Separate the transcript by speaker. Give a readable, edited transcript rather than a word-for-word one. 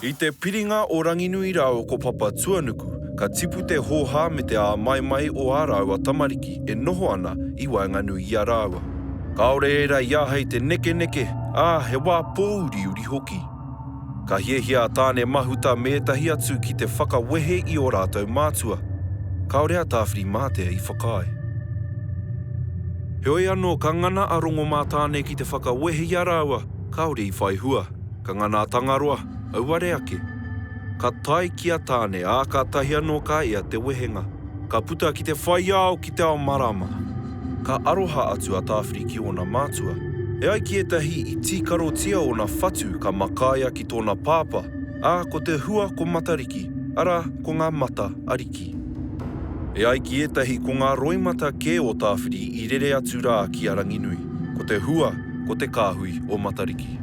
Speaker 1: I te piringa o Ranginui rau ko Papa Tuanuku, ka tipu te hoha me te a mai o a rau a tamariki e noho ana i Wainganui i a raua. Kaore era ia hei te neke, he wā pōuri uri hoki. Ka hiehia tāne mahuta mētahi atu ki te whakawehe i o rātou mātua. Kaore a tāwhiri mātea i whakae. Heoi anō ka ngana a rongo mā tāne ki te whakawehe i a raua, kaore i whai hua. Ka ngana tangaroa, auare ake. Ka tai ki a tāne a ka tahi anō ka ea te wehenga. Ka puta ki te whai ao ki te ao marama. Ka aroha atu a tāwhiri ki ona mātua. E ai ki etahi i tīkaro tia o na whatu ka makaia ki tōna pāpa. A ko te hua ko matariki, ara ko ngā mata ariki. E ai ki etahi ko ngā roimata ke o tāwhiri i rere atu rā ki a Ranginui. Ko te hua, ko te kāhui o matariki.